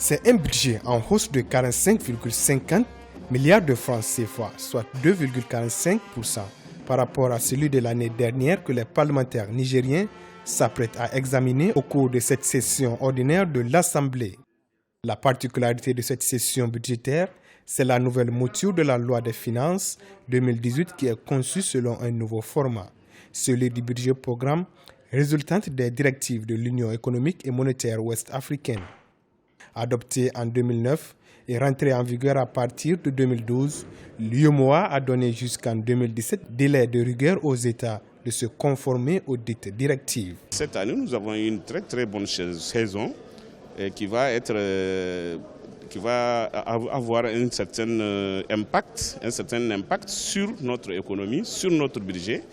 C'est un budget en hausse de 45,50 milliards de francs CFA, soit 2,45% par rapport à celui de l'année dernière que les parlementaires nigériens s'apprêtent à examiner au cours de cette session ordinaire de l'Assemblée. La particularité de cette session budgétaire, c'est la nouvelle mouture de la loi des finances 2018 qui est conçue selon un nouveau format, celui du budget programme résultante des directives de l'Union économique et monétaire ouest-africaine. Adoptée en 2009 et rentrée en vigueur à partir de 2012, l'UEMOA a donné jusqu'en 2017 délai de rigueur aux États de se conformer aux dites directives. Cette année, nous avons une très bonne saison qui va avoir un certain impact sur notre économie, sur notre budget,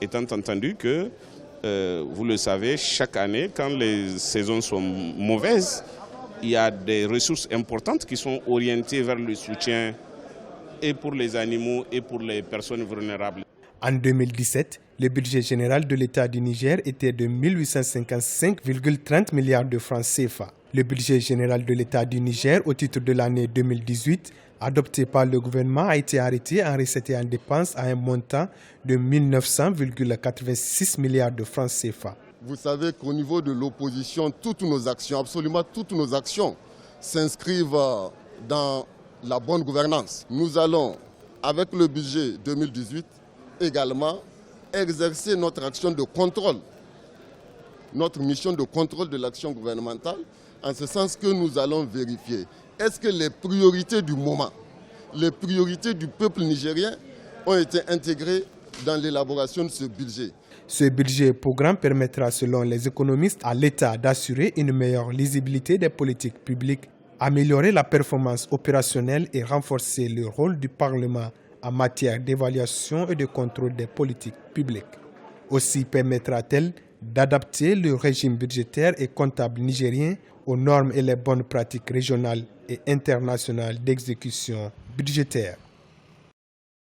étant entendu que, vous le savez, chaque année, quand les saisons sont mauvaises, il y a des ressources importantes qui sont orientées vers le soutien et pour les animaux et pour les personnes vulnérables. En 2017, le budget général de l'État du Niger était de 1855,30 milliards de francs CFA. Le budget général de l'État du Niger au titre de l'année 2018, adopté par le gouvernement, a été arrêté en recettes et en dépenses à un montant de 1900,86 milliards de francs CFA. Vous savez qu'au niveau de l'opposition, toutes nos actions, absolument toutes nos actions, s'inscrivent dans la bonne gouvernance. Nous allons, avec le budget 2018, également exercer notre action de contrôle, notre mission de contrôle de l'action gouvernementale, en ce sens que nous allons vérifier est-ce que les priorités du moment, les priorités du peuple nigérien ont été intégrées dans l'élaboration de ce budget. Ce budget programme permettra, selon les économistes, à l'État d'assurer une meilleure lisibilité des politiques publiques, améliorer la performance opérationnelle et renforcer le rôle du Parlement en matière d'évaluation et de contrôle des politiques publiques. Aussi permettra-t-elle d'adapter le régime budgétaire et comptable nigérien aux normes et les bonnes pratiques régionales et internationales d'exécution budgétaire.